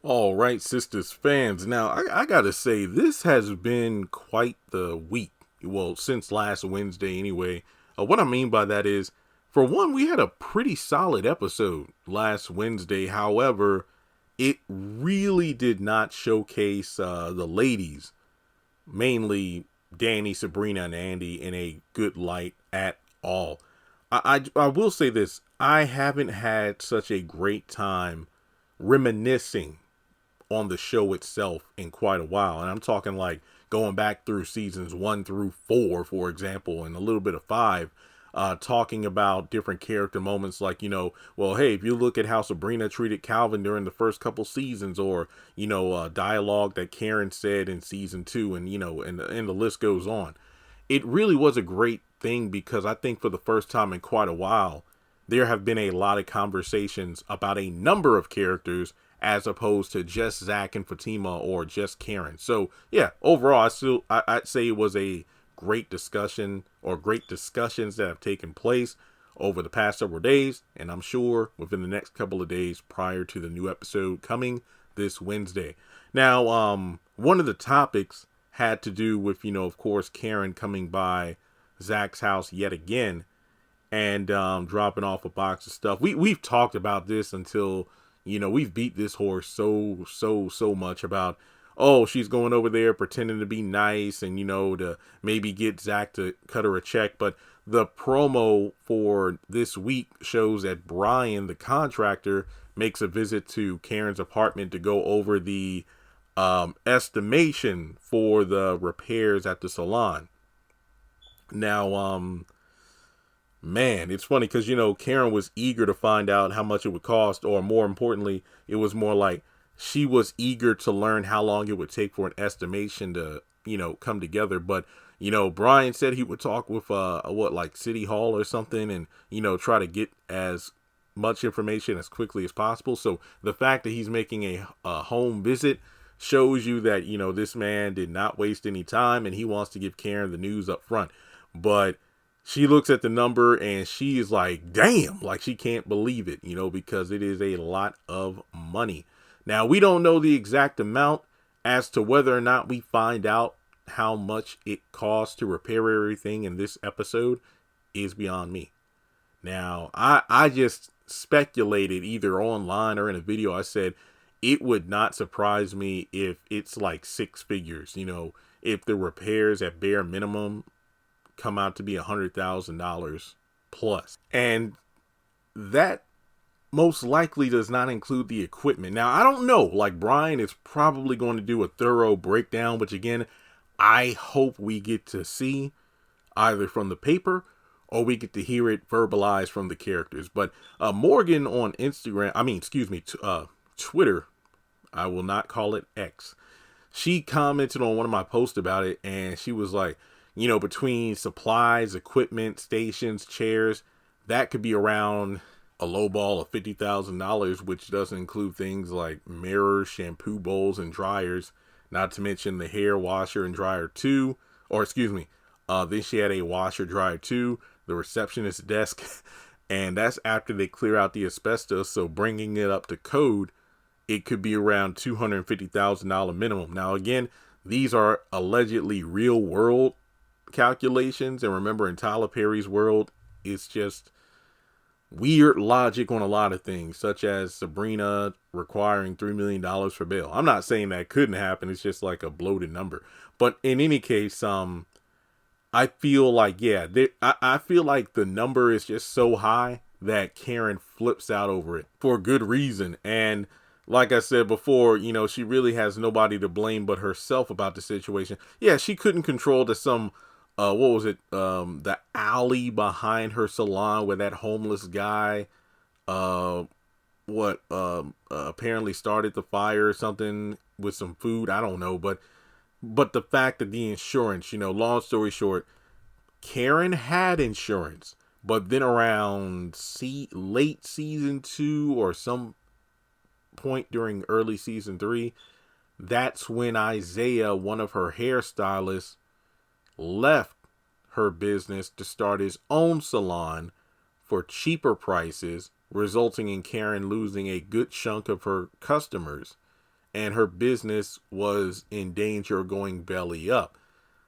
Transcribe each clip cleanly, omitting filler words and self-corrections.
All right, Sistas fans. Now, I gotta say, this has been quite the week. Well, since last Wednesday, anyway. What I mean by that is, for one, we had a pretty solid episode last Wednesday. However, it really did not showcase the ladies, mainly Danny, Sabrina, and Andy, in a good light at all. I will say this: I haven't had such a great time reminiscing on the show itself in quite a while. And I'm talking like going back through seasons 1 through 4, for example, and a little bit of 5, talking about different character moments like, well, hey, if you look at how Sabrina treated Calvin during the first couple seasons, or, dialogue that Karen said in season 2, and the list goes on. It really was a great thing because I think for the first time in quite a while, there have been a lot of conversations about a number of characters as opposed to just Zach and Fatima or just Karen. So yeah, overall, I'd say it was a great discussion, or great discussions that have taken place over the past several days, and I'm sure within the next couple of days prior to the new episode coming this Wednesday. Now, one of the topics had to do with, of course, Karen coming by Zach's house yet again and dropping off a box of stuff. We've talked about this until, we've beat this horse so much about, oh, she's going over there pretending to be nice and, to maybe get Zach to cut her a check. But the promo for this week shows that Brian, the contractor, makes a visit to Karen's apartment to go over the estimation for the repairs at the salon. Now, man, it's funny because, Karen was eager to find out how much it would cost, or more importantly, it was more like she was eager to learn how long it would take for an estimation to, come together. But, Brian said he would talk with, like City Hall or something, and, try to get as much information as quickly as possible. So the fact that he's making a home visit shows you that, this man did not waste any time and he wants to give Karen the news up front. But she looks at the number and she is like, damn, like she can't believe it, because it is a lot of money. Now, we don't know the exact amount. As to whether or not we find out how much it costs to repair everything in this episode is beyond me. Now, I just speculated either online or in a video. I said it would not surprise me if it's like 6 figures, if the repairs at bare minimum come out to be $100,000 plus. And that most likely does not include the equipment. Now, I don't know, like Brian is probably going to do a thorough breakdown, which again, I hope we get to see either from the paper or we get to hear it verbalized from the characters. But Morgan on Twitter, I will not call it X. She commented on one of my posts about it, and she was like, between supplies, equipment, stations, chairs, that could be around a low ball of $50,000, which doesn't include things like mirrors, shampoo bowls, and dryers, not to mention the hair washer and dryer too, then she had a washer dryer too, the receptionist's desk, and that's after they clear out the asbestos. So bringing it up to code, it could be around $250,000 minimum. Now again, these are allegedly real world calculations, and remember, in Tyler Perry's world, it's just weird logic on a lot of things, such as Sabrina requiring $3 million for bail. I'm not saying that couldn't happen. It's just like a bloated number. But in any case, I feel like, I feel like the number is just so high that Karen flips out over it for good reason. And like I said before, she really has nobody to blame but herself about the situation. Yeah, she couldn't control the alley behind her salon where that homeless guy, apparently started the fire or something with some food. I don't know, but the fact that the insurance, long story short, Karen had insurance, but then around late season 2 or some point during early season 3, that's when Isaiah, one of her hairstylists, left her business to start his own salon for cheaper prices, resulting in Karen losing a good chunk of her customers. and her business was in danger of going belly up.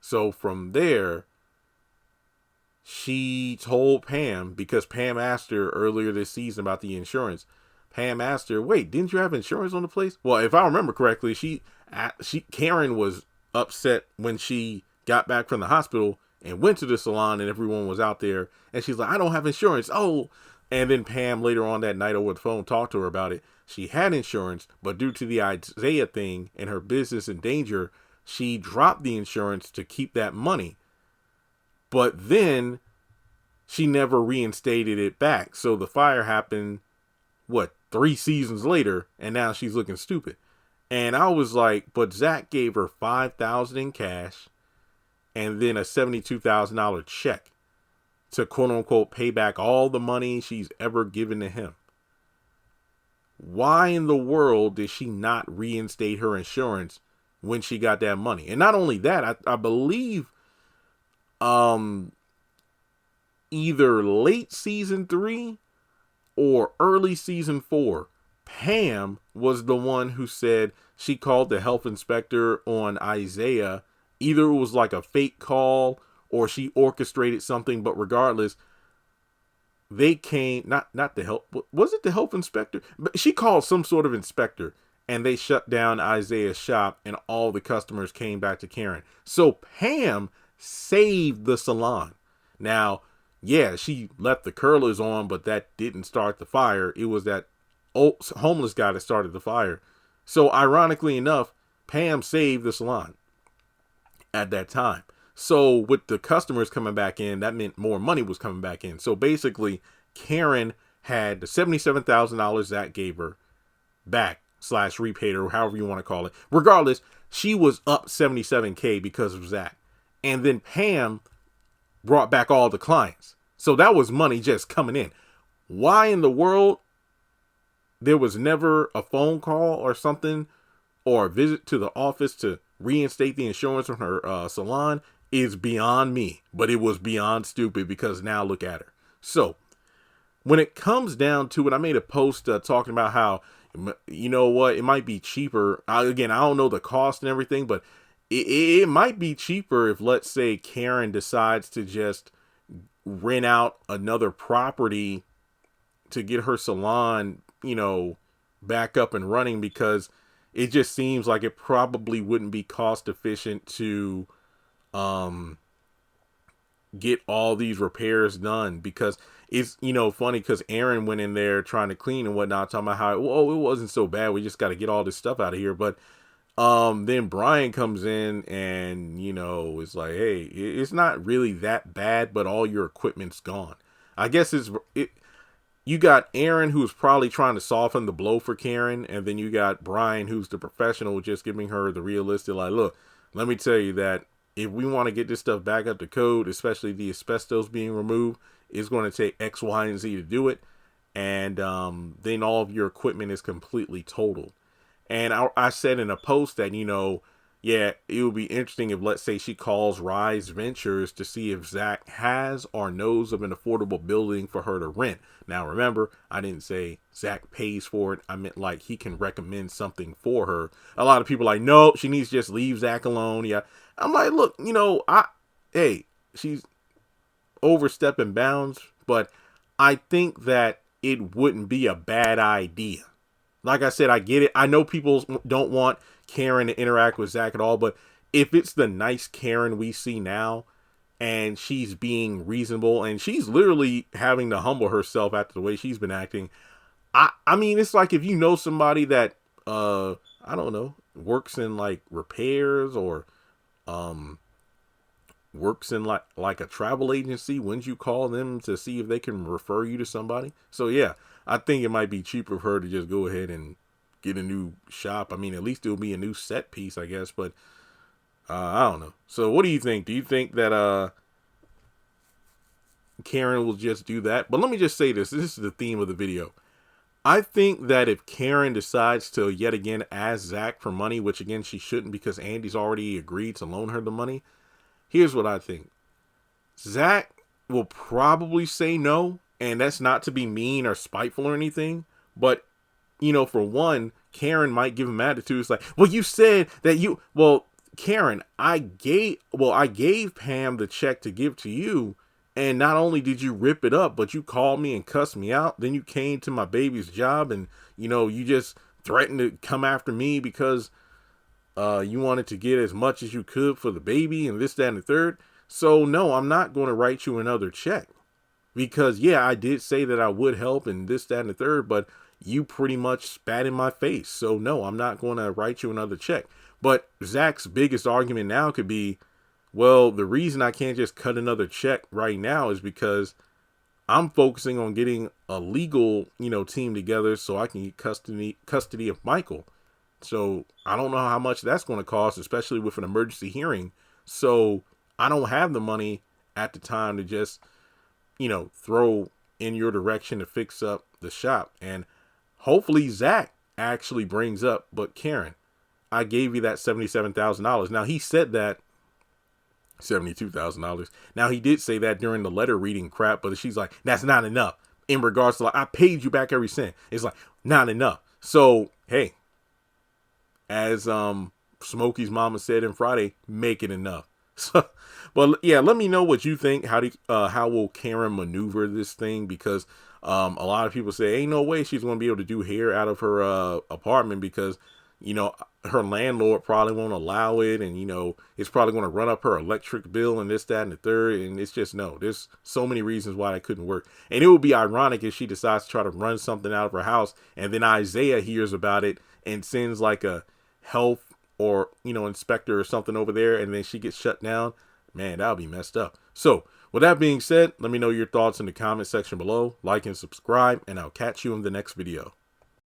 So from there, she told Pam, because Pam asked her earlier this season about the insurance. Pam asked her, wait, didn't you have insurance on the place? Well, if I remember correctly, Karen was upset when she got back from the hospital and went to the salon and everyone was out there. And she's like, I don't have insurance. Oh, and then Pam later on that night over the phone talked to her about it. She had insurance, but due to the Isaiah thing and her business in danger, she dropped the insurance to keep that money. But then she never reinstated it back. So the fire happened, 3 seasons later, and now she's looking stupid. And I was like, but Zach gave her $5,000 in cash and then a $72,000 check to quote unquote pay back all the money she's ever given to him. Why in the world did she not reinstate her insurance when she got that money? And not only that, I believe either late season 3 or early season 4, Pam was the one who said she called the health inspector on Isaiah. Either it was like a fake call or she orchestrated something, but regardless, they came, not the health, was it the health inspector? But she called some sort of inspector and they shut down Isaiah's shop and all the customers came back to Karen. So Pam saved the salon. Now, yeah, she left the curlers on, but that didn't start the fire. It was that homeless guy that started the fire. So ironically enough, Pam saved the salon at that time. So with the customers coming back in, that meant more money was coming back in. So basically, Karen had the $77,000 Zach gave her back / repaid her, however you want to call it. Regardless, she was up $77K because of Zach. And then Pam brought back all the clients. So that was money just coming in. Why in the world there was never a phone call or something or a visit to the office to reinstate the insurance on her salon is beyond me. But it was beyond stupid because now look at her. So when it comes down to it, I made a post talking about how, you know what, it might be cheaper. Again, I don't know the cost and everything, but it might be cheaper if, let's say, Karen decides to just rent out another property to get her salon, back up and running, because it just seems like it probably wouldn't be cost efficient to get all these repairs done, because it's, funny because Aaron went in there trying to clean and whatnot, talking about how, it wasn't so bad. We just got to get all this stuff out of here. But then Brian comes in and, it's like, hey, it's not really that bad, but all your equipment's gone. I guess you got Aaron, who's probably trying to soften the blow for Karen. And then you got Brian, who's the professional, just giving her the realistic, like, look, let me tell you that if we want to get this stuff back up to code, especially the asbestos being removed, it's going to take X, Y, and Z to do it. And then all of your equipment is completely totaled. And I said in a post that, it would be interesting if, let's say, she calls Rise Ventures to see if Zach has or knows of an affordable building for her to rent. Now, remember, I didn't say Zach pays for it. I meant like he can recommend something for her. A lot of people are like, no, she needs to just leave Zach alone. Yeah. I'm like, look, she's overstepping bounds, but I think that it wouldn't be a bad idea. Like I said, I get it. I know people don't want Karen to interact with Zach at all, but if it's the nice Karen we see now and she's being reasonable and she's literally having to humble herself after the way she's been acting, I mean, it's like if you know somebody that, I don't know, works in like repairs or works in like a travel agency, wouldn't you call them to see if they can refer you to somebody? So yeah, I think it might be cheaper for her to just go ahead and get a new shop. I mean, at least it'll be a new set piece, I guess, but I don't know. So what do you think? Do you think that Karen will just do that? But let me just say this. This is the theme of the video. I think that if Karen decides to yet again ask Zach for money, which again she shouldn't because Andy's already agreed to loan her the money, here's what I think. Zach will probably say no, and that's not to be mean or spiteful or anything, but for one, Karen might give him attitude. It's like, well, you said that you, well, Karen, I gave Pam the check to give to you. And not only did you rip it up, but you called me and cussed me out. Then you came to my baby's job and, you just threatened to come after me because you wanted to get as much as you could for the baby and this, that, and the third. So no, I'm not going to write you another check because yeah, I did say that I would help and this, that, and the third, but you pretty much spat in my face. So no, I'm not going to write you another check. But Zach's biggest argument now could be, well, the reason I can't just cut another check right now is because I'm focusing on getting a legal, team together so I can get custody of Michael. So I don't know how much that's going to cost, especially with an emergency hearing. So I don't have the money at the time to just, throw in your direction to fix up the shop. And hopefully Zach actually brings up, but Karen, I gave you that $77,000. Now he said that $72,000. Now he did say that during the letter reading crap, but she's like, that's not enough in regards to like, I paid you back every cent. It's like, not enough. So, hey, as Smokey's mama said in Friday, make it enough. So, but yeah, let me know what you think. How will Karen maneuver this thing? Because a lot of people say ain't no way she's going to be able to do hair out of her apartment because her landlord probably won't allow it, and it's probably going to run up her electric bill and this, that, and the third. And it's just no. There's so many reasons why that couldn't work. And it would be ironic if she decides to try to run something out of her house, and then Isaiah hears about it and sends like a health or inspector or something over there, and then she gets shut down. Man, that would be messed up. So with that being said, let me know your thoughts in the comment section below. Like and subscribe, and I'll catch you in the next video.